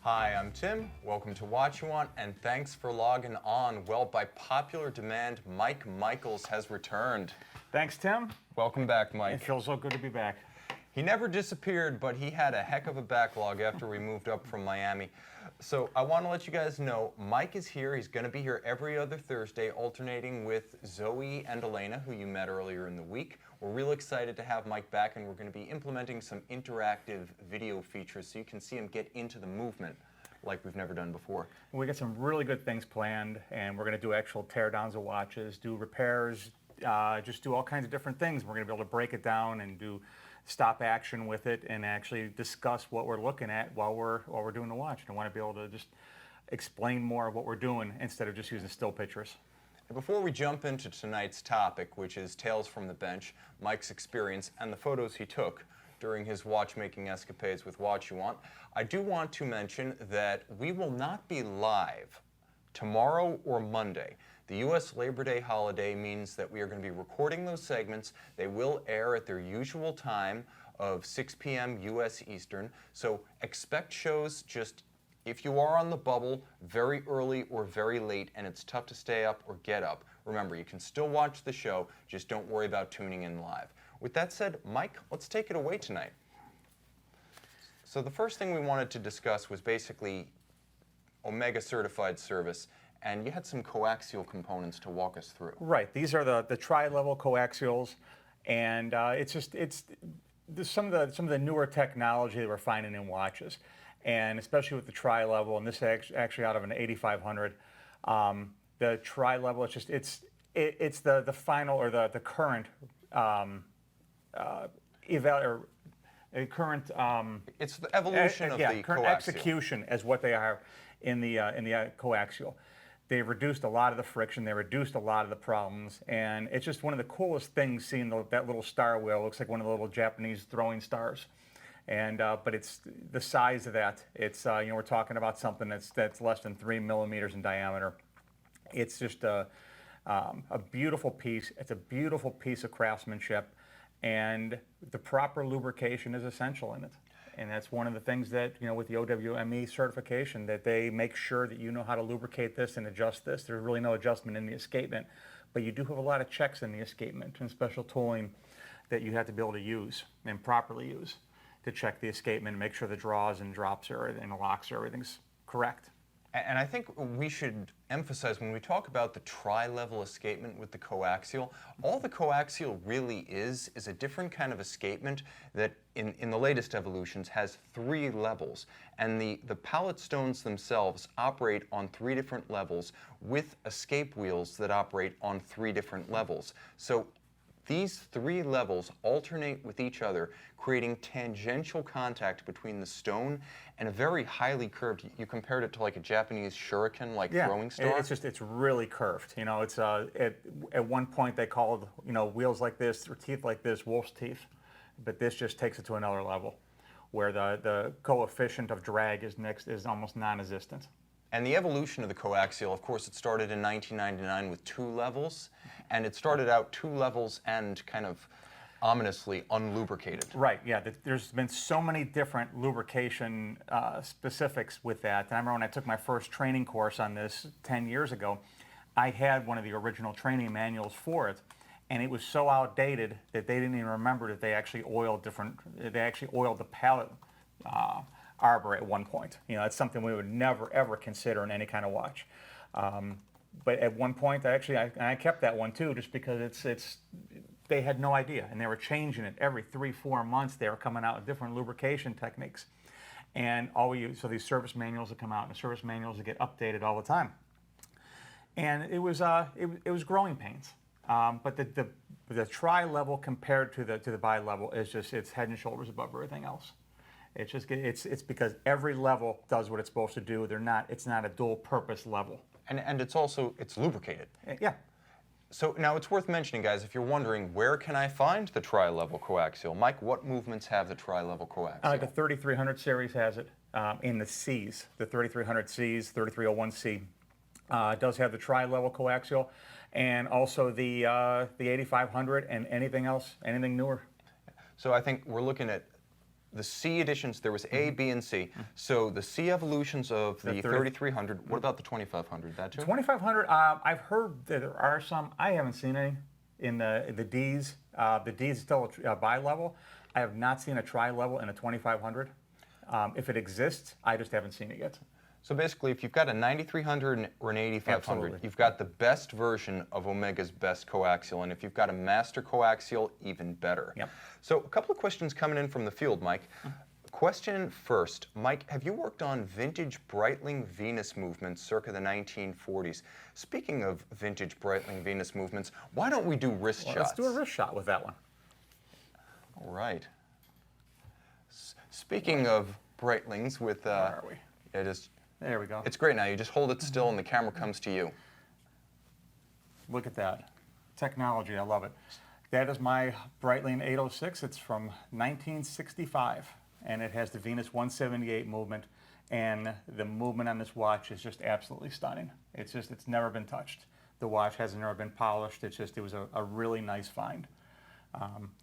Hi, I'm Tim. Welcome to Watchuwant, and thanks for logging on. Well, by popular demand, Mike Michaels has returned. Thanks, Tim. Welcome back, Mike. It feels so good to be back. He never disappeared, but he had a heck of a backlog after we moved up from Miami. So I want to let you guys know, Mike is here. He's going to be here every other Thursday, alternating with Zoe and Elena, who you met earlier in the week. We're real excited to have Mike back, and we're going to be implementing some interactive video features so you can see him get into the movement like we've never done before. We got some really good things planned, and we're going to do actual teardowns of watches, do repairs, just do all kinds of different things. We're going to be able to break it down and do stop action with it and actually discuss what we're looking at while we're doing the watch. And I want to be able to just explain more of what we're doing instead of just using still pictures. Before we jump into tonight's topic, which is Tales from the Bench, Mike's experience, and the photos he took during his watchmaking escapades with Watchuwant, I do want to mention that we will not be live tomorrow or Monday. The U.S. Labor Day holiday means that we are going to be recording those segments. They will air at their usual time of 6 p.m. U.S. Eastern. So expect shows just, if you are on the bubble, very early or very late, and it's tough to stay up or get up. Remember, you can still watch the show, just don't worry about tuning in live. With that said, Mike, let's take it away tonight. So the first thing we wanted to discuss was basically Omega certified service, and you had some coaxial components to walk us through. Right. These are the tri-level coaxials, and it's some of the newer technology that we're finding in watches, and especially with the tri-level, and this is actually out of an 8500. The tri-level, it's the final or the current it's the evolution of the current coaxial. execution as what they are in the coaxial. They've reduced a lot of the friction. They reduced a lot of the problems, and it's just one of the coolest things seeing that little star wheel. It looks like one of the little Japanese throwing stars, and but it's the size of that. It's we're talking about something that's less than 3 millimeters in diameter. It's just a beautiful piece. It's a beautiful piece of craftsmanship, and the proper lubrication is essential in it. And that's one of the things that, with the OWME certification, that they make sure that you know how to lubricate this and adjust this. There's really no adjustment in the escapement, but you do have a lot of checks in the escapement and special tooling that you have to be able to use and properly use to check the escapement and make sure the draws and drops and the locks, everything's correct. And I think we should emphasize when we talk about the tri-level escapement with the coaxial, all the coaxial really is a different kind of escapement that in the latest evolutions has 3 levels. And the pallet stones themselves operate on 3 different levels with escape wheels that operate on 3 different levels. So these 3 levels alternate with each other, creating tangential contact between the stone and a very highly curved, you compared it to like a Japanese shuriken, like throwing star? It's really curved. It's at one point they called, wheels like this or teeth like this wolf's teeth, but this just takes it to another level where the coefficient of drag is almost non-existent. And the evolution of the coaxial, of course, it started in 1999 with 2 levels, and it started out 2 levels and kind of ominously unlubricated. Right, yeah. There's been so many different lubrication specifics with that. And I remember when I took my first training course on this 10 years ago, I had one of the original training manuals for it, and it was so outdated that they didn't even remember that they actually oiled the pallet arbor at one point. That's something we would never ever consider in any kind of watch. But at one point, I kept that one too, just because they had no idea, and they were changing it every 3-4 months. They were coming out with different lubrication techniques, and so these service manuals would come out, and the service manuals would get updated all the time, and it was growing pains. But the tri-level compared to the bi-level is it's head and shoulders above everything else. It's because every level does what it's supposed to do. It's not a dual purpose level. And it's lubricated. Yeah. So now it's worth mentioning, guys, if you're wondering, where can I find the tri-level coaxial? Mike, what movements have the tri-level coaxial? The 3300 series has it in the Cs. The 3300Cs, 3301C does have the tri-level coaxial, and also the 8500 and anything else, anything newer. So I think we're looking at the C editions, there was A, B, and C. So the C evolutions of the 3300, what about the 2500? That too? 2500, I've heard that there are some. I haven't seen any in the Ds. The Ds is still a bi-level. I have not seen a tri-level in a 2500. If it exists, I just haven't seen it yet. So basically, if you've got a 9300 or an 8500, Absolutely. you've got the best version of Omega's best coaxial, and if you've got a master coaxial, even better. Yep. So a couple of questions coming in from the field, Mike. Question first, Mike, have you worked on vintage Breitling Venus movements circa the 1940s? Speaking of vintage Breitling Venus movements, why don't we do wrist shots? Let's do a wrist shot with that one. All right. Speaking of Breitlings with... Where are we? There we go. It's great now. You just hold it still and the camera comes to you. Look at that. Technology, I love it. That is my Breitling 806. It's from 1965, and it has the Venus 178 movement, and the movement on this watch is just absolutely stunning. It's never been touched. The watch hasn't ever been polished. It was a really nice find.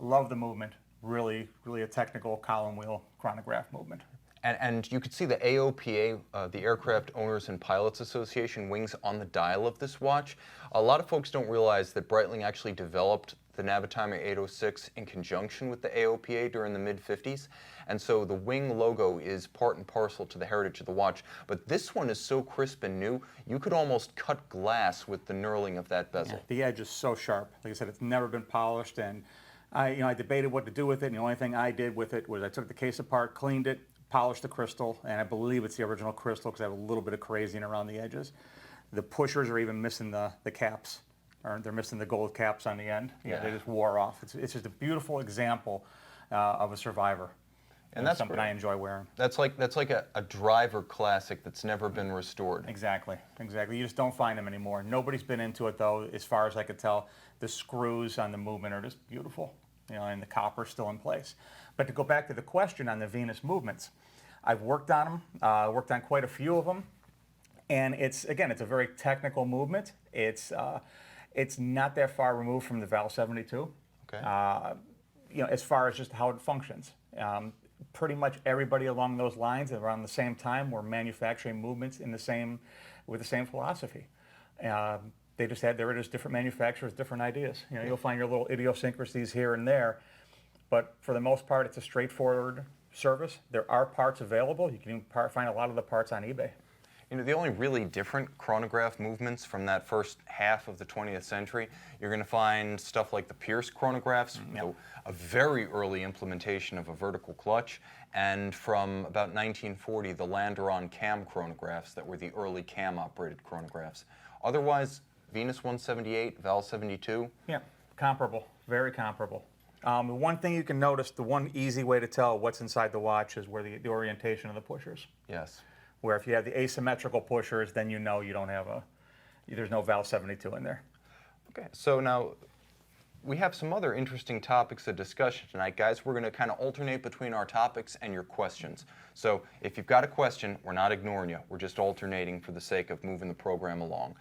Love the movement. Really a technical column wheel chronograph movement. And you could see the AOPA, the Aircraft Owners and Pilots Association wings on the dial of this watch. A lot of folks don't realize that Breitling actually developed the Navitimer 806 in conjunction with the AOPA during the mid-50s. And so the wing logo is part and parcel to the heritage of the watch. But this one is so crisp and new, you could almost cut glass with the knurling of that bezel. Yeah, the edge is so sharp. Like I said, it's never been polished, and I debated what to do with it, and the only thing I did with it was I took the case apart, cleaned it, polished the crystal, and I believe it's the original crystal because I have a little bit of crazing around the edges. The pushers are even missing the caps, or they're missing the gold caps on the end. Yeah, they just wore off. It's just a beautiful example of a survivor. And that's something I enjoy wearing. That's like a driver classic that's never been restored. Exactly. You just don't find them anymore. Nobody's been into it though, as far as I could tell. The screws on the movement are just beautiful, and the copper's still in place. But to go back to the question on the Venus movements, I've worked on them, worked on quite a few of them, and it's a very technical movement. It's not that far removed from the Val 72. Okay. As far as just how it functions. Pretty much everybody along those lines around the same time were manufacturing movements with the same philosophy. They just had different manufacturers, different ideas. You'll find your little idiosyncrasies here and there, but for the most part, it's a straightforward service. There are parts available. You can even find a lot of the parts on eBay. The only really different chronograph movements from that first half of the 20th century, you're going to find stuff like the Pierce chronographs, a very early implementation of a vertical clutch, and from about 1940, the Landeron cam chronographs that were the early cam-operated chronographs. Otherwise, Venus 178, Val 72. Yeah, comparable, very comparable. The one thing you can notice, the one easy way to tell what's inside the watch is where the orientation of the pushers. Yes. Where if you have the asymmetrical pushers, then you don't have there's no Val 72 in there. Okay, so now we have some other interesting topics of discussion tonight, guys. We're going to kind of alternate between our topics and your questions. So if you've got a question, we're not ignoring you. We're just alternating for the sake of moving the program along.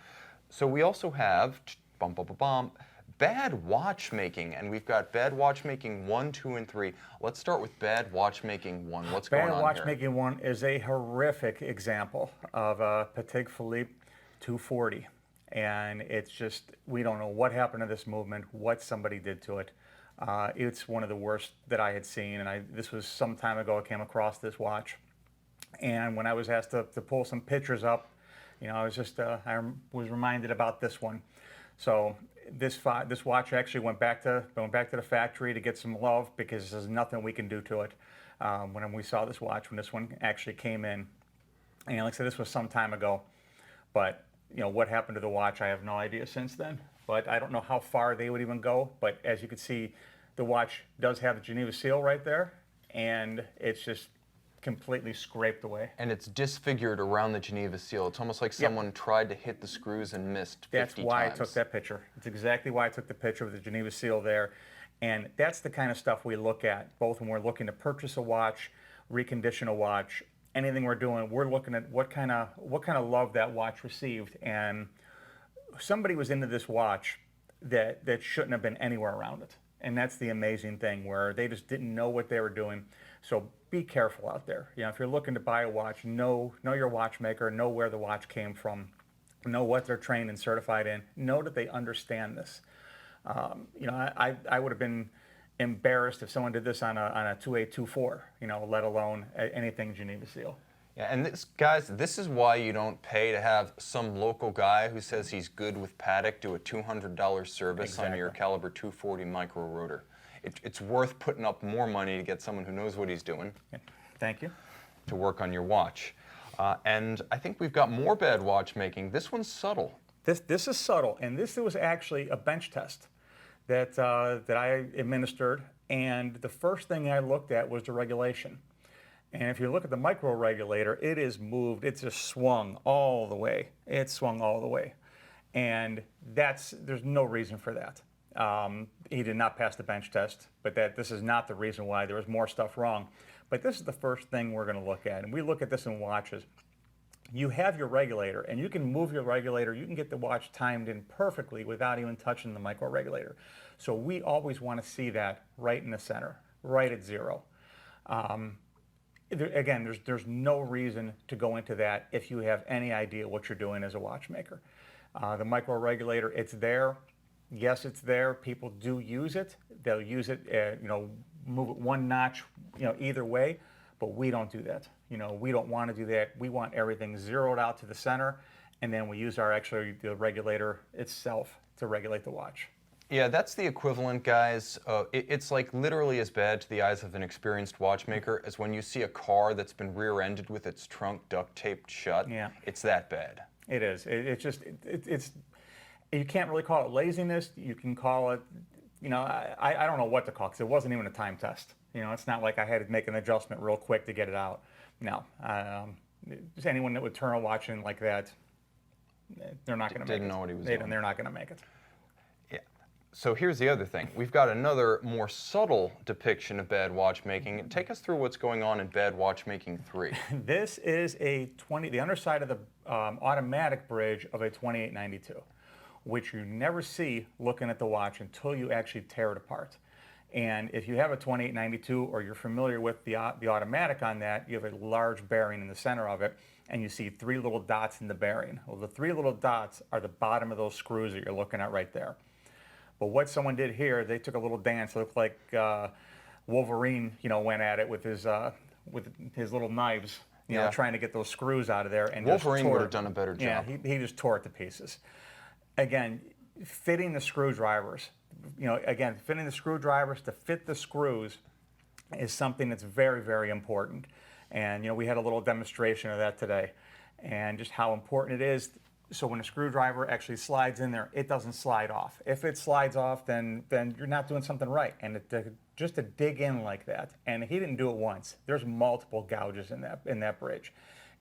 So we also have bad watchmaking, and we've got bad watchmaking 1, 2, and 3. Let's start with bad watchmaking 1. What's going on here? Bad watchmaking 1 is a horrific example of a Patek Philippe 240, and it's just, we don't know what happened to this movement, what somebody did to it. It's one of the worst that I had seen, and this was some time ago I came across this watch, and when I was asked to pull some pictures up, I was reminded about this one. So this watch actually went back to the factory to get some love because there's nothing we can do to it. When we saw this watch, when this one actually came in, and like I said, this was some time ago, but what happened to the watch, I have no idea since then. But I don't know how far they would even go. But as you can see, the watch does have the Geneva seal right there, and it's just completely scraped away. And it's disfigured around the Geneva seal. It's almost like someone tried to hit the screws and missed 50 times. That's why I took that picture. It's exactly why I took the picture with the Geneva seal there. And that's the kind of stuff we look at, both when we're looking to purchase a watch, recondition a watch, anything we're doing, we're looking at what kind of love that watch received. And somebody was into this watch that shouldn't have been anywhere around it. And that's the amazing thing, where they just didn't know what they were doing. So be careful out there. You know, if you're looking to buy a watch, know your watchmaker, know where the watch came from, know what they're trained and certified in, know that they understand this. You know, I would have been embarrassed if someone did this on a 2824, you know, let alone anything Geneva seal. Yeah, and this, guys, this is why you don't pay to have some local guy who says he's good with Patek do a $200 service on your caliber 240 micro rotor. It's worth putting up more money to get someone who knows what he's doing. Thank you. To work on your watch. And I think we've got more bad watchmaking. This one's subtle. This is subtle, and this was actually a bench test that I administered, and the first thing I looked at was the regulation. And if you look at the micro regulator, it is moved, it's just swung all the way. It swung all the way. And there's no reason for that. He did not pass the bench test, but this is not the reason why. There was more stuff wrong. But this is the first thing we're going to look at. And we look at this in watches. You have your regulator, and you can move your regulator. You can get the watch timed in perfectly without even touching the micro regulator. So we always want to see that right in the center, right at 0. Again, there's no reason to go into that if you have any idea what you're doing as a watchmaker. The micro regulator, it's there. Yes, it's there. People do use it. They'll use it, you know, move it one notch, you know, either way. But we don't do that. You know, we don't want to do that. We want everything zeroed out to the center, and then we use the regulator itself to regulate the watch. Yeah, that's the equivalent, guys. It's like literally as bad to the eyes of an experienced watchmaker as when you see a car that's been rear-ended with its trunk duct taped shut. Yeah. It's that bad. It is. It's you can't really call it laziness. You can call it, you know, I don't know what to call it, because it wasn't even a time test. You know, it's not like I had to make an adjustment real quick to get it out. No. Just anyone that would turn a watch in like that, they're not going to make it. Didn't know what he was doing. They're not going to make it. Yeah. So here's the other thing. We've got another more subtle depiction of bad watchmaking. Take us through what's going on in Bad Watchmaking 3. This is the underside of the automatic bridge of a 2892, which you never see looking at the watch until you actually tear it apart. And if you have a 2892 or you're familiar with the automatic on that, you have a large bearing in the center of it, and you see 3 little dots in the bearing. Well, the 3 little dots are the bottom of those screws that you're looking at right there. But what someone did here, they took a little dance. It looked like Wolverine, you know, went at it with his little knives, you know, trying to get those screws out of there. And Wolverine would have done a better job. Yeah, he just tore it to pieces. Again, fitting the screwdrivers. You know, again, fitting the screwdrivers to fit the screws is something that's very, very important. And, you know, we had a little demonstration of that today, and just how important it is. So when a screwdriver actually slides in there, it doesn't slide off. If it slides off, then you're not doing something right. And just to dig in like that, and he didn't do it once. There's multiple gouges in that bridge.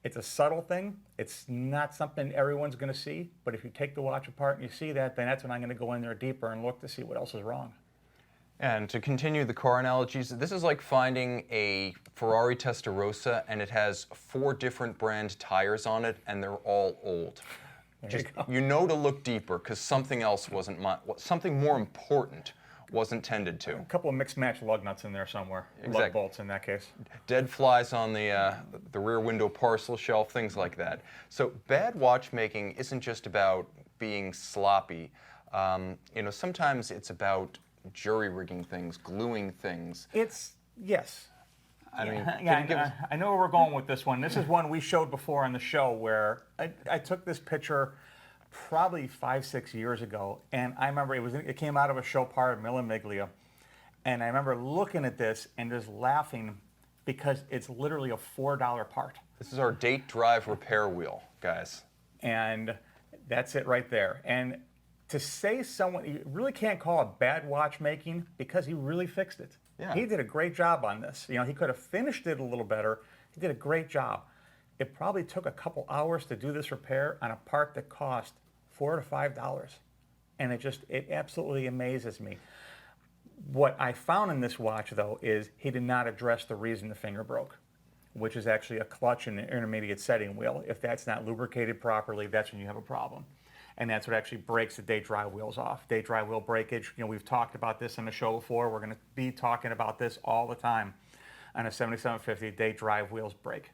It's a subtle thing. It's not something everyone's going to see, but if you take the watch apart and you see that, then that's when I'm going to go in there deeper and look to see what else is wrong. And to continue the car analogies, this is like finding a Ferrari Testarossa and it has 4 different brand tires on it and they're all old. You know to look deeper because something else something more important wasn't tended to. A couple of mixed match lug nuts in there somewhere. Exactly. Lug bolts in that case. Dead flies on the rear window parcel shelf, things like that. So bad watchmaking isn't just about being sloppy. You know, sometimes it's about jury rigging things, gluing things. Yes. I mean, I know where we're going with this one. This is one we showed before on the show where I took this picture probably 5-6 years ago, and I remember it came out of a show part of Mille Miglia, and I remember looking at this and just laughing because it's literally a $4 part. This is our date drive repair wheel, guys. And that's it right there. And to say you really can't call it bad watchmaking because he really fixed it. Yeah. He did a great job on this. You know, he could have finished it a little better. He did a great job. It probably took a couple hours to do this repair on a part that cost $4 to $5. And it absolutely amazes me. What I found in this watch, though, is he did not address the reason the finger broke, which is actually a clutch and an intermediate setting wheel. If that's not lubricated properly, that's when you have a problem. and that's what actually breaks the date drive wheels off. Date drive wheel breakage, we've talked about this in the show before. We're going to be talking about this all the time. On a 7750, date drive wheels break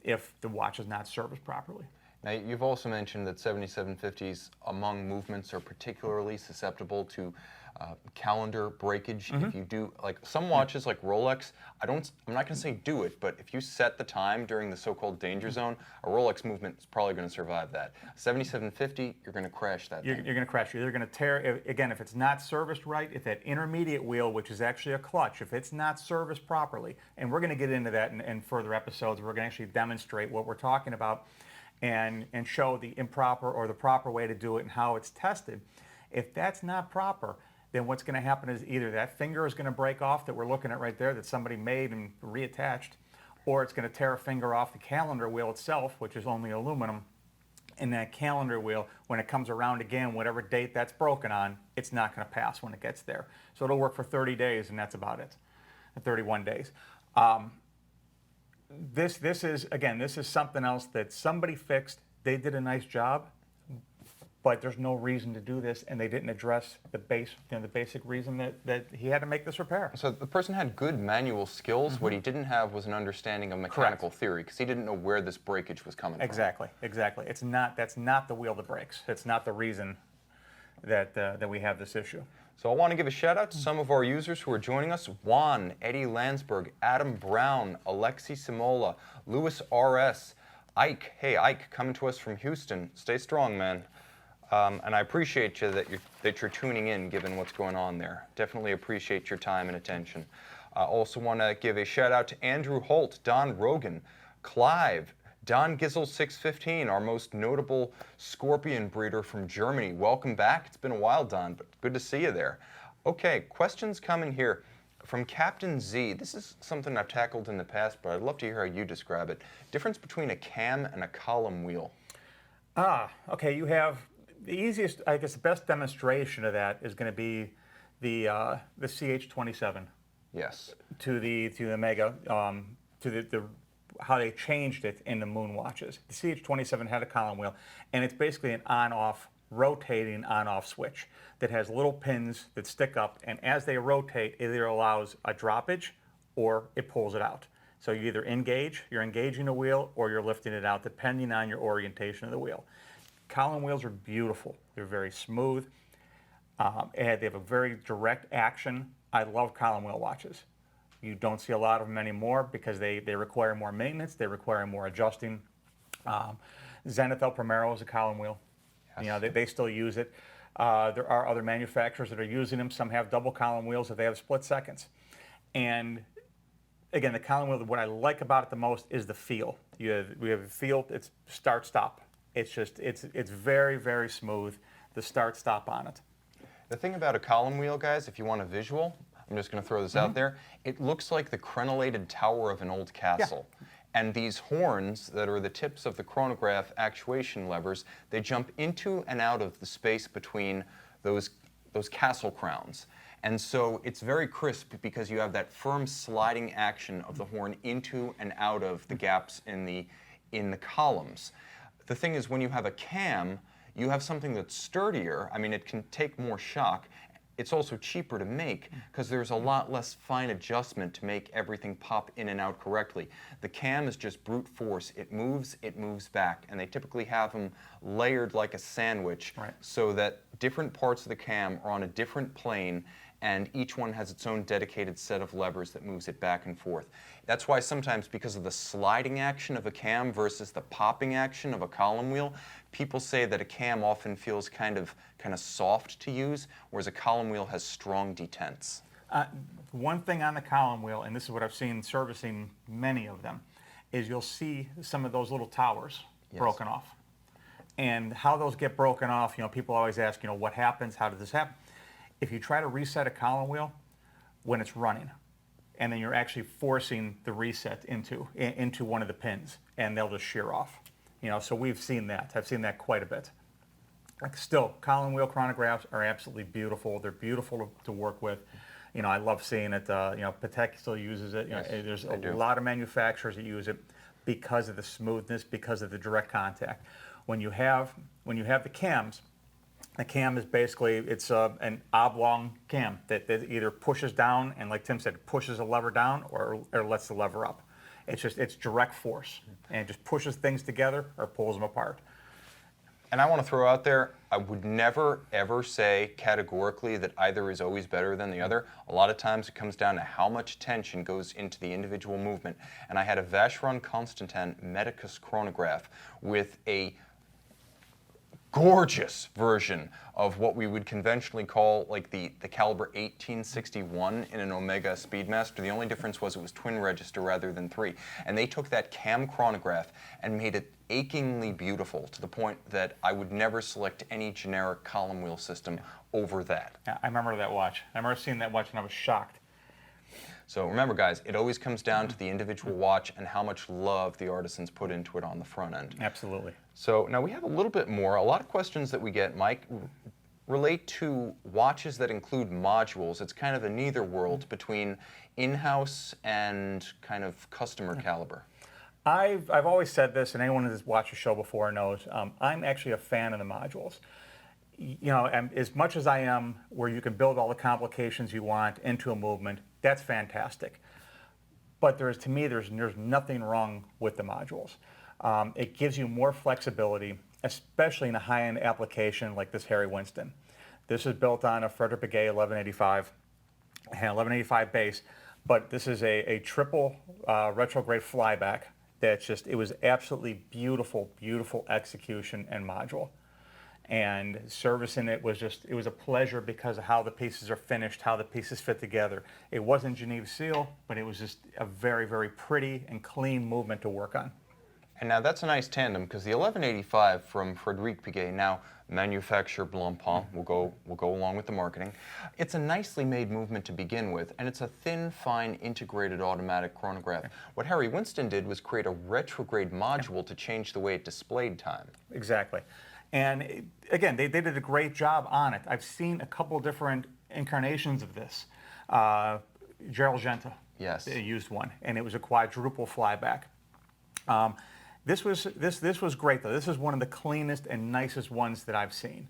if the watch is not serviced properly. Now, you've also mentioned that 7750s among movements are particularly susceptible to calendar breakage. If you do, like some watches like Rolex, I'm not going to say do it, but if you set the time during the so-called danger zone, a Rolex movement is probably going to survive that. 7750, you're going to crash that. You're going to crash. You're going to tear, again, if it's not serviced right, if that intermediate wheel, which is actually a clutch, if it's not serviced properly, and we're going to get into that in further episodes, we're going to actually demonstrate what we're talking about and show the improper or the proper way to do it and how it's tested. If that's not proper, then what's going to happen is either that finger is going to break off that we're looking at right there that somebody made and reattached, or it's going to tear a finger off the calendar wheel itself, which is only aluminum. And that calendar wheel, when it comes around again, whatever date that's broken on, it's not going to pass when it gets there. So it'll work for 30 days, and that's about it, 31 days. This is something else that somebody fixed. They did a nice job, but there's no reason to do this, and they didn't address the basic reason that he had to make this repair. So the person had good manual skills. What he didn't have was an understanding of mechanical theory, because he didn't know where this breakage was coming from. Exactly. That's not the wheel that breaks. It's not the reason that we have this issue. So I want to give a shout out to some of our users who are joining us: Juan, Eddie Landsberg, Adam Brown, Alexi Simola, Louis RS, Ike. Hey Ike, coming to us from Houston. Stay strong, man. And I appreciate you that you're tuning in, given what's going on there. Definitely appreciate your time and attention. I also want to give a shout out to Andrew Holt, Don Rogan, Clive, Don Gizzle 615, our most notable scorpion breeder from Germany. Welcome back. It's been a while, Don, but good to see you there. Okay, questions coming here from Captain Z. This is something I've tackled in the past, but I'd love to hear how you describe it. Difference between a cam and a column wheel. Okay, you have the easiest, I guess the best demonstration of that is going to be the CH27. Yes. To the Mega, to the how they changed it in the moon watches. The CH27 had a column wheel, and it's basically an on-off, rotating on-off switch that has little pins that stick up, and as they rotate, it either allows a droppage or it pulls it out. So you either you're engaging the wheel, or you're lifting it out, depending on your orientation of the wheel. Column wheels are beautiful. They're very smooth, and they have a very direct action. I love column wheel watches. You don't see a lot of them anymore because they require more maintenance, they require more adjusting. Zenith El Primero is a column wheel. Yes. They still use it. There are other manufacturers that are using them. Some have double column wheels that they have split seconds. And again, the column wheel, what I like about it the most is the feel. We have a feel, it's start-stop. It's very, very smooth, the start-stop on it. The thing about a column wheel, guys, if you want a visual, I'm just going to throw this out there. It looks like the crenellated tower of an old castle. Yeah. And these horns that are the tips of the chronograph actuation levers, they jump into and out of the space between those castle crowns. And so it's very crisp because you have that firm sliding action of the horn into and out of the gaps in the columns. The thing is, when you have a cam, you have something that's sturdier. I mean, it can take more shock. It's also cheaper to make because there's a lot less fine adjustment to make everything pop in and out correctly. The cam is just brute force. It moves back, and they typically have them layered like a sandwich, right, so that different parts of the cam are on a different plane, and each one has its own dedicated set of levers that moves it back and forth. That's why sometimes, because of the sliding action of a cam versus the popping action of a column wheel, people say that a cam often feels kind of soft to use, whereas a column wheel has strong detents. One thing on the column wheel, and this is what I've seen servicing many of them, is you'll see some of those little towers broken off. And how those get broken off, people always ask, what happens, how did this happen? If you try to reset a column wheel when it's running, and then you're actually forcing the reset into one of the pins, and they'll just shear off. So we've seen that. I've seen that quite a bit. Still, column wheel chronographs are absolutely beautiful. They're beautiful to work with. I love seeing it. Patek still uses it. Yes, there's a lot of manufacturers that use it because of the smoothness, because of the direct contact. when you have the cams, the cam is basically, it's an oblong cam that either pushes down and, like Tim said, pushes a lever down or lets the lever up. It's direct force, and it just pushes things together or pulls them apart. And I want to throw out there, I would never, ever say categorically that either is always better than the other. A lot of times it comes down to how much tension goes into the individual movement. And I had a Vacheron Constantin Medicus chronograph with a gorgeous version of what we would conventionally call like the caliber 1861 in an Omega Speedmaster. The only difference was it was twin register rather than 3. And they took that cam chronograph and made it achingly beautiful to the point that I would never select any generic column wheel system over that. Yeah, I remember that watch. I remember seeing that watch and I was shocked. So remember, guys, it always comes down to the individual watch and how much love the artisans put into it on the front end. Absolutely. So now we have a little bit more. A lot of questions that we get, Mike, relate to watches that include modules. It's kind of a neither world between in-house and kind of customer caliber. I've always said this, and anyone who's watched the show before knows, I'm actually a fan of the modules. You know, and as much as I am where you can build all the complications you want into a movement, that's fantastic. But to me, there's nothing wrong with the modules. It gives you more flexibility, especially in a high-end application like this Harry Winston. This is built on a Frederick Piguet 1185, and 1185 base, but this is a triple retrograde flyback. It was absolutely beautiful, beautiful execution and module. And servicing it was a pleasure because of how the pieces are finished, how the pieces fit together. It wasn't Geneva seal, but it was just a very, very pretty and clean movement to work on. And now that's a nice tandem because the 1185 from Frederick Piguet, now manufacturer Blancpain, will go along with the marketing. It's a nicely made movement to begin with, and it's a thin, fine, integrated automatic chronograph. What Harry Winston did was create a retrograde module to change the way it displayed time. Exactly. And again, they did a great job on it. I've seen a couple different incarnations of this. Gerald Genta, yes, they used one, and it was a quadruple flyback. This was great though. This is one of the cleanest and nicest ones that I've seen.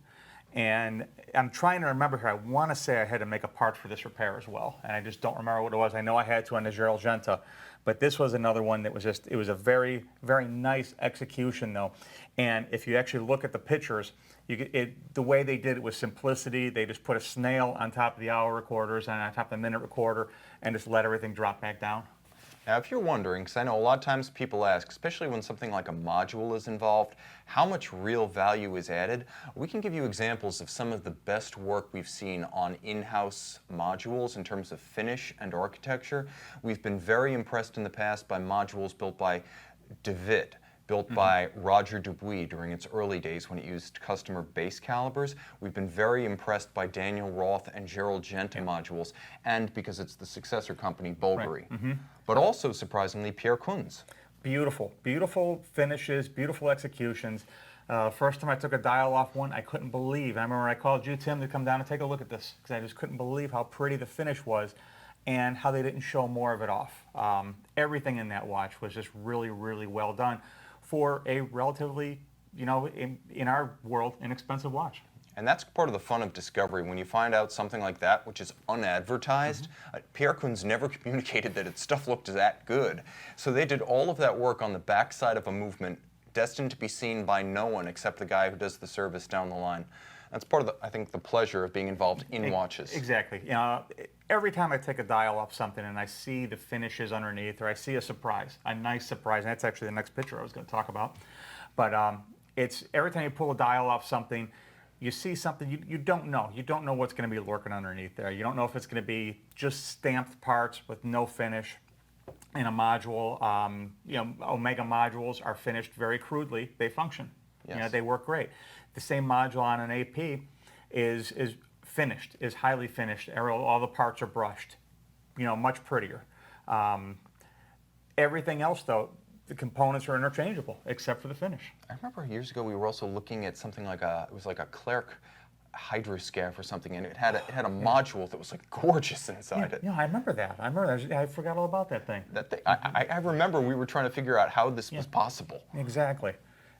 And I'm trying to remember here. I want to say I had to make a part for this repair as well, and I just don't remember what it was. I know I had to on the Gerald Genta, but this was another one that was it was a very, very nice execution though. And if you actually look at the pictures, the way they did it was simplicity. They just put a snail on top of the hour recorders and on top of the minute recorder and just let everything drop back down. Now, if you're wondering, because I know a lot of times people ask, especially when something like a module is involved, how much real value is added, we can give you examples of some of the best work we've seen on in-house modules in terms of finish and architecture. We've been very impressed in the past by modules built by DeWitt, built by Roger Dubuis during its early days when it used customer base calibers. We've been very impressed by Daniel Roth and Gerald Genta modules, and because it's the successor company, Bulgari. Right. But also, surprisingly, Pierre Kunz. Beautiful, beautiful finishes, beautiful executions. First time I took a dial off one, I couldn't believe. I remember I called you, Tim, to come down and take a look at this, because I just couldn't believe how pretty the finish was and how they didn't show more of it off. Everything in that watch was just really, really well done for a relatively, you know, in our world, inexpensive watch. And that's part of the fun of discovery. When you find out something like that, which is unadvertised, Pierre Kunz never communicated that its stuff looked that good. So they did all of that work on the backside of a movement destined to be seen by no one except the guy who does the service down the line. That's part of, I think, the pleasure of being involved in watches. Exactly. You know, every time I take a dial off something and I see the finishes underneath, or I see a surprise, a nice surprise, and that's actually the next picture I was going to talk about. But it's every time you pull a dial off something, you see something you don't know. You don't know what's going to be lurking underneath there. You don't know if it's going to be just stamped parts with no finish in a module. You know, Omega modules are finished very crudely. They function. Yes. You know, they work great. The same module on an AP is finished, is highly finished. All the parts are brushed. You know, much prettier. Everything else, though, the components are interchangeable except for the finish. I remember years ago we were also looking at something like it was like a Clerc hydroscaff or something, and it had a module that was like gorgeous inside it. Yeah, I remember that. I forgot all about that thing. That thing, I remember we were trying to figure out how this was possible. Exactly.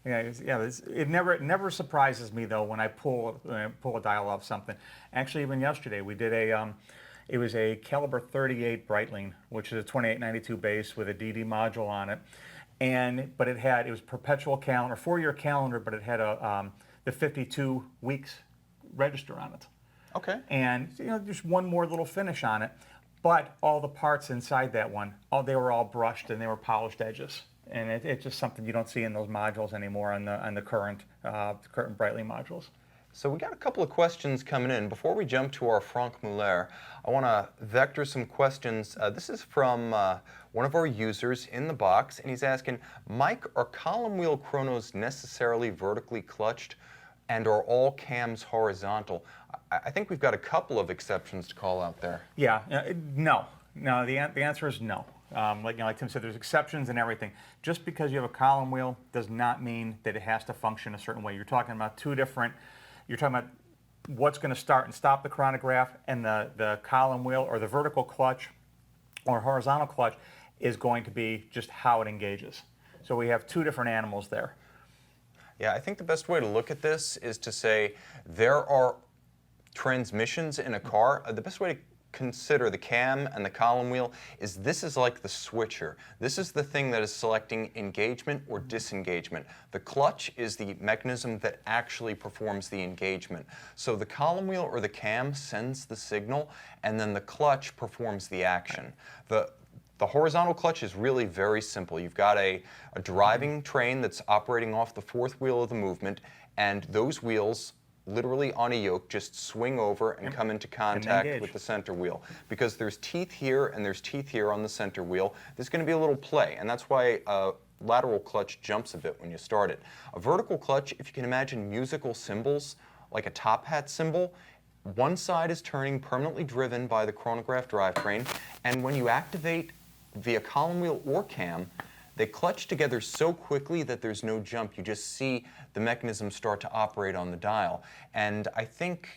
It never surprises me though when I pull a dial off something. Actually, even yesterday we did it was a caliber 38 Breitling, which is a 2892 base with a DD module on it, but it was perpetual calendar, 4-year calendar, but it had the 52 weeks register on it. Okay. And just one more little finish on it, but all the parts inside that one, they were all brushed and they were polished edges. And it's just something you don't see in those modules anymore on the current Breitling modules. So we got a couple of questions coming in. Before we jump to our Franck Muller, I want to vector some questions. This is from one of our users in the box, and he's asking, Mike, are column wheel chronos necessarily vertically clutched, and are all cams horizontal? I think we've got a couple of exceptions to call out there. Yeah, no. The answer is no. Like Tim said, there's exceptions and everything. Just because you have a column wheel does not mean that it has to function a certain way. You're talking about you're talking about what's going to start and stop the chronograph, and the column wheel or the vertical clutch or horizontal clutch is going to be just how it engages. So we have two different animals there. Yeah, I think the best way to look at this is to say there are transmissions in a car. The best way to consider the cam and the column wheel is this is like the switcher. This is the thing that is selecting engagement or disengagement. The clutch is the mechanism that actually performs the engagement. So the column wheel or the cam sends the signal, and then the clutch performs the action. The horizontal clutch is really very simple. You've got a driving train that's operating off the fourth wheel of the movement, and those wheels literally on a yoke just swing over and come into contact with the center wheel. Because there's teeth here and there's teeth here on the center wheel, there's going to be a little play, and that's why lateral clutch jumps a bit when you start it. A vertical clutch, if you can imagine musical cymbals, like a top hat cymbal, one side is turning permanently driven by the chronograph drivetrain, and when you activate via column wheel or cam, they clutch together so quickly that there's no jump. You just see the mechanism start to operate on the dial. And I think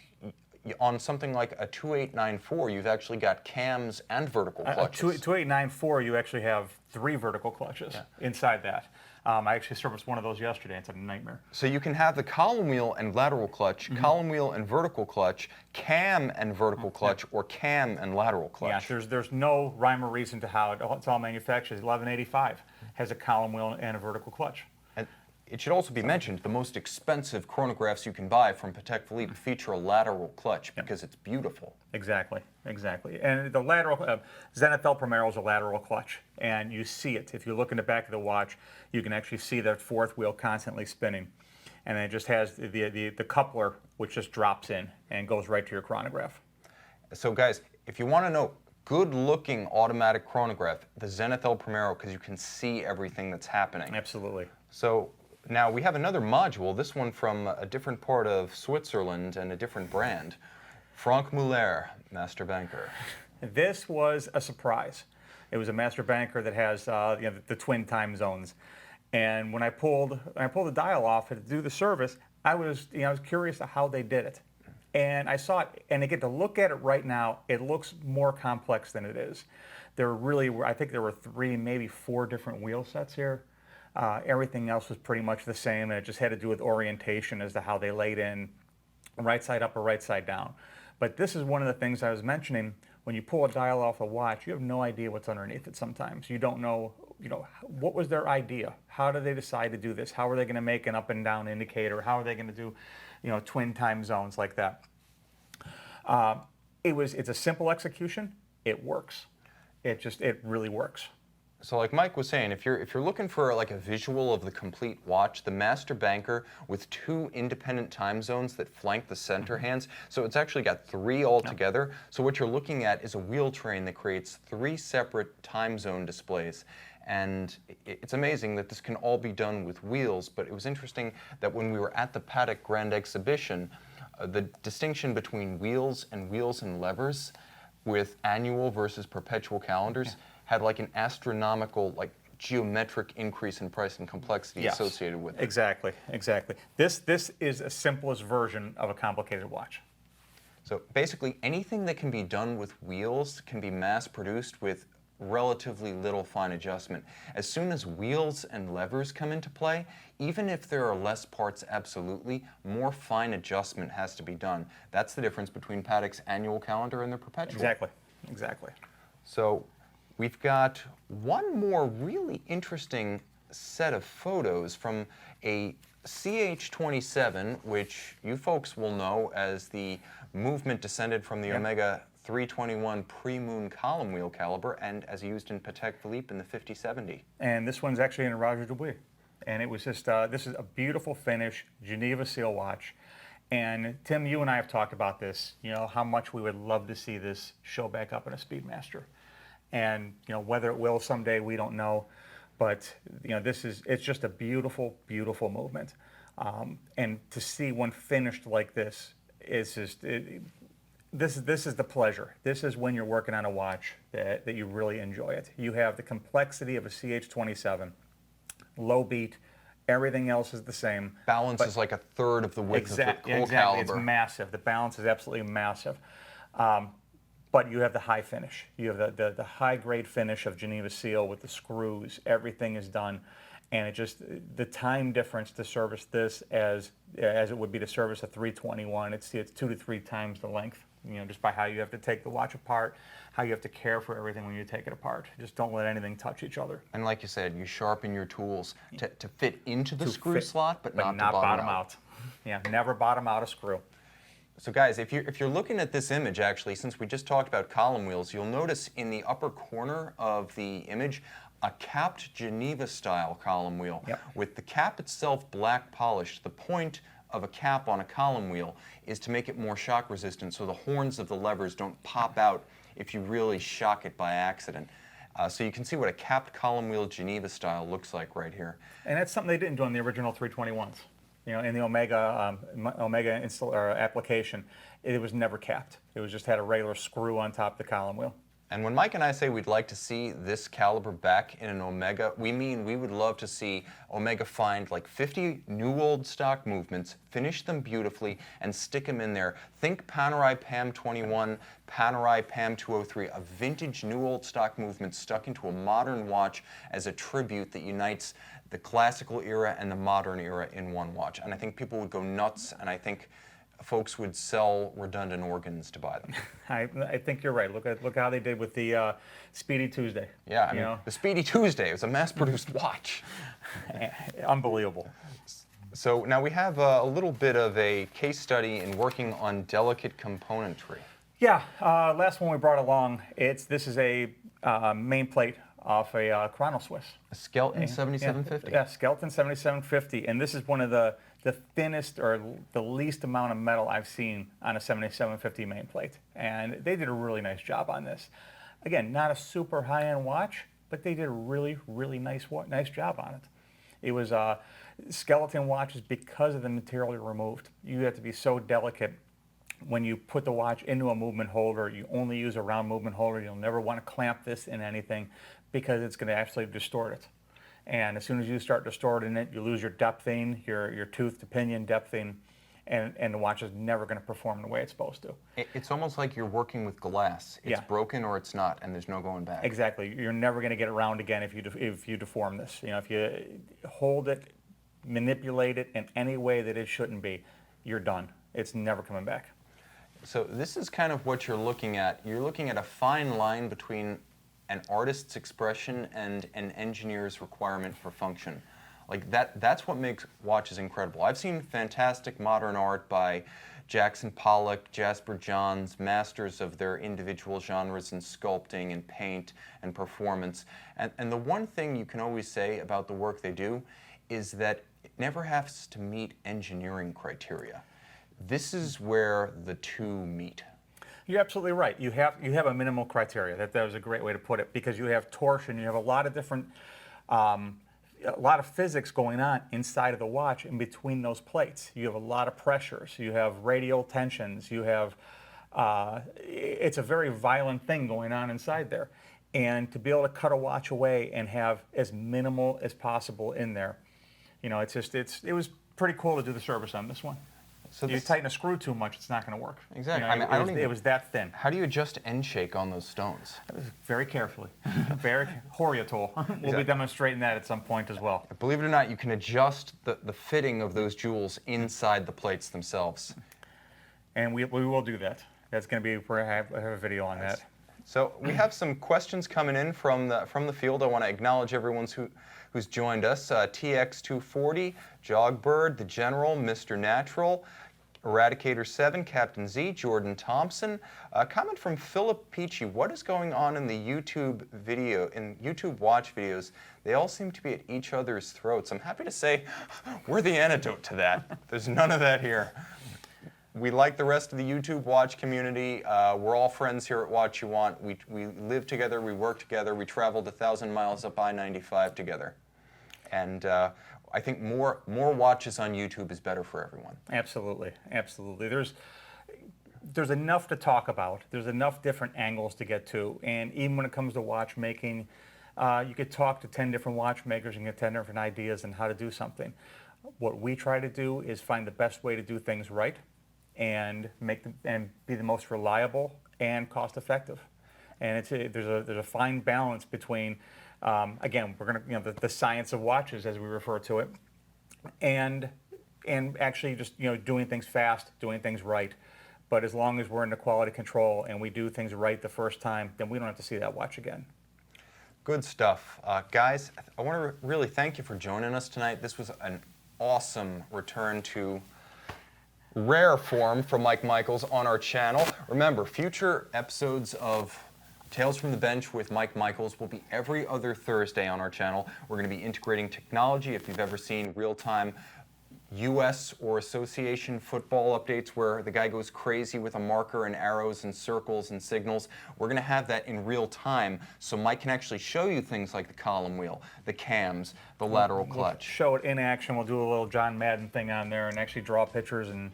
on something like a 2894, you've actually got cams and vertical clutches. 2894, you actually have 3 vertical clutches inside that. I actually serviced one of those yesterday. It's a nightmare. So you can have the column wheel and lateral clutch, column wheel and vertical clutch, cam and vertical clutch, or cam and lateral clutch. Yeah, there's no rhyme or reason to how it's all manufactured. 1185 has a column wheel and a vertical clutch. And it should also be mentioned, the most expensive chronographs you can buy from Patek Philippe feature a lateral clutch because it's beautiful. Exactly. And the lateral, Zenithal Primero is a lateral clutch, and you see it. If you look in the back of the watch, you can actually see that fourth wheel constantly spinning. And it just has the coupler, which just drops in and goes right to your chronograph. So guys, if you want to know good-looking automatic chronograph, the Zenithal Primero, because you can see everything that's happening. Absolutely. So now we have another module, this one from a different part of Switzerland and a different brand. Franck Muller, Master Banker. This was a surprise. It was a Master Banker that has the twin time zones. And when I pulled the dial off to do the service, I was curious of how they did it. And I saw it, and I get to look at it right now. It looks more complex than it is. I think there were 3, maybe 4 different wheel sets here. Everything else was pretty much the same, and it just had to do with orientation as to how they laid in right side up or right side down. But this is one of the things I was mentioning. When you pull a dial off a watch, you have no idea what's underneath it sometimes. You don't know, what was their idea? How did they decide to do this? How are they going to make an up and down indicator? How are they going to do, twin time zones like that? It's a simple execution. It works. It really works. So like Mike was saying, if you're looking for like a visual of the complete watch, the Master Banker with 2 independent time zones that flank the center hands, so it's actually got 3 altogether. So what you're looking at is a wheel train that creates 3 separate time zone displays. And it's amazing that this can all be done with wheels, but it was interesting that when we were at the Patek Grand Exhibition, the distinction between wheels and levers with annual versus perpetual calendars had like an astronomical, like geometric increase in price and complexity associated with it. Exactly. This is the simplest version of a complicated watch. So basically anything that can be done with wheels can be mass produced with relatively little fine adjustment. As soon as wheels and levers come into play, even if there are less parts absolutely, more fine adjustment has to be done. That's the difference between Patek's annual calendar and the perpetual. Exactly, exactly. So we've got one more really interesting set of photos from a CH27, which you folks will know as the movement descended from the Omega 321 pre-moon column wheel caliber, and as used in Patek Philippe in the 5070. And this one's actually in a Roger Dubuis. And it was just, this is a beautiful finish, Geneva seal watch. And Tim, you and I have talked about this, you know, how much we would love to see this show back up in a Speedmaster. And, you know, whether it will someday, we don't know. But, you know, it's just a beautiful, beautiful movement. And to see one finished like this is just, this is the pleasure. This is when you're working on a watch that you really enjoy it. You have the complexity of a CH27, low beat, everything else is the same. Balance is like a third of the width of the cool exactly. caliber. It's massive. The balance is absolutely massive. But you have the high finish. You have the high grade finish of Geneva seal with the screws. Everything is done. And it just, the time difference to service this as it would be to service a 321, it's 2 to 3 times the length. You know, just by how you have to take the watch apart, how you have to care for everything when you take it apart. Just don't let anything touch each other. And like you said, you sharpen your tools to fit into the screw slot, but not to bottom out. Yeah, never bottom out a screw. So guys, if you're looking at this image, actually, since we just talked about column wheels, you'll notice in the upper corner of the image a capped Geneva style column wheel. With the cap itself black polished. The point of a cap on a column wheel is to make it more shock resistant so the horns of the levers don't pop out if you really shock it by accident. So you can see what a capped column wheel Geneva style looks like right here. And that's something they didn't do on the original 321s. You know, in the Omega application, it was never capped. It was just had a regular screw on top of the column wheel. And when Mike and I say we'd like to see this caliber back in an Omega, we mean we would love to see Omega find like 50 new old stock movements, finish them beautifully, and stick them in there. Think Panerai PAM 21, Panerai PAM 203, a vintage new old stock movement stuck into a modern watch as a tribute that unites the classical era and the modern era in one watch. And I think people would go nuts, and I think folks would sell redundant organs to buy them. I think you're right. Look how they did with the Speedy Tuesday. Yeah, I mean, the Speedy Tuesday was a mass-produced watch. Unbelievable. So now we have a little bit of a case study in working on delicate componentry. Yeah, last one we brought along. This is a main plate off a Chrono Swiss. A Skeleton 7750. Yeah, Skeleton 7750, and this is one of the thinnest or the least amount of metal I've seen on a 7750 main plate, and they did a really nice job on this. Again, not a super high-end watch, but they did a really, really nice job on it. It was skeleton watches because of the material you removed. You have to be so delicate. When you put the watch into a movement holder, you only use a round movement holder. You'll never want to clamp this in anything because it's going to actually distort it. And as soon as you start distorting it, you lose your depthing, your tooth to pinion depthing, and the watch is never going to perform the way it's supposed to. It's almost like you're working with glass. It's broken or it's not, and there's no going back. Exactly. You're never going to get it around again if you deform this. You know, if you hold it, manipulate it in any way that it shouldn't be, you're done. It's never coming back. So this is kind of what you're looking at. You're looking at a fine line between an artist's expression and an engineer's requirement for function. Like that's what makes watches incredible. I've seen fantastic modern art by Jackson Pollock, Jasper Johns, masters of their individual genres in sculpting and paint and performance. And the one thing you can always say about the work they do is that it never has to meet engineering criteria. This is where the two meet. You're absolutely right. You have a minimal criteria. That was a great way to put it, because you have torsion, you have a lot of different, a lot of physics going on inside of the watch in between those plates. You have a lot of pressures. You have radial tensions. You have, it's a very violent thing going on inside there. And to be able to cut a watch away and have as minimal as possible in there, you know, it was pretty cool to do the service on this one. So you tighten a screw too much, it's not going to work. Exactly. You know, I mean, it was that thin. How do you adjust end shake on those stones? Very carefully. Very Horiatol. We'll be demonstrating that at some point as well. Believe it or not, you can adjust the fitting of those jewels inside the plates themselves. And we will do that. That's going to be, I have a video on that. So we have some questions coming in from the field. I want to acknowledge everyone who's joined us. TX240, Jogbird, The General, Mr. Natural, Eradicator 7, Captain Z, Jordan Thompson. A comment from Philip Peachy. What is going on in the YouTube watch videos? They all seem to be at each other's throats. I'm happy to say we're the antidote to that. There's none of that here. We like the rest of the YouTube watch community. We're all friends here at Watchuwant. We live together, we work together, we traveled 1,000 miles up I-95 together. And I think more watches on YouTube is better for everyone. Absolutely, absolutely. There's enough to talk about. There's enough different angles to get to. And even when it comes to watchmaking, you could talk to 10 different watchmakers and get 10 different ideas on how to do something. What we try to do is find the best way to do things right and be the most reliable and cost effective. And there's a fine balance between, again, we're gonna, the science of watches as we refer to it, and actually just doing things fast, doing things right. But as long as we're into quality control and we do things right the first time, then we don't have to see that watch again. Good stuff. Guys, I want to really thank you for joining us tonight. This was an awesome return to rare form from Mike Michaels on our channel. Remember, future episodes of Tales from the Bench with Mike Michaels will be every other Thursday on our channel. We're going to be integrating technology. If you've ever seen real-time U.S. or association football updates where the guy goes crazy with a marker and arrows and circles and signals, we're going to have that in real time so Mike can actually show you things like the column wheel, the cams, the lateral clutch. We'll show it in action. We'll do a little John Madden thing on there and actually draw pictures and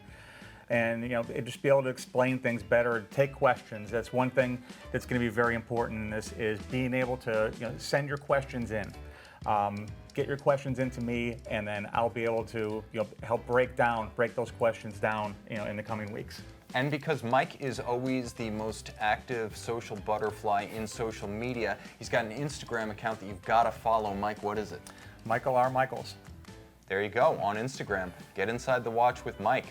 just be able to explain things better, take questions. That's one thing that's going to be very important in this, is being able to send your questions in. Get your questions into me, and then I'll be able to help break those questions down in the coming weeks. And because Mike is always the most active social butterfly in social media, he's got an Instagram account that you've got to follow. Mike, what is it? Michael R. Michaels. There you go, on Instagram. Get inside the watch with Mike.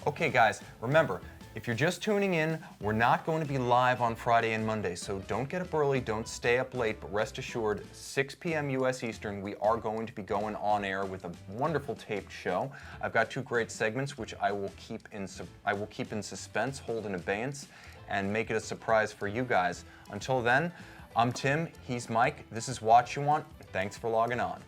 Okay, guys, remember, if you're just tuning in, we're not going to be live on Friday and Monday, so don't get up early, don't stay up late, but rest assured, 6 p.m. U.S. Eastern, we are going to be going on air with a wonderful taped show. I've got 2 great segments, which I will keep in suspense, hold in abeyance, and make it a surprise for you guys. Until then, I'm Tim, he's Mike, this is Watchuwant. Thanks for logging on.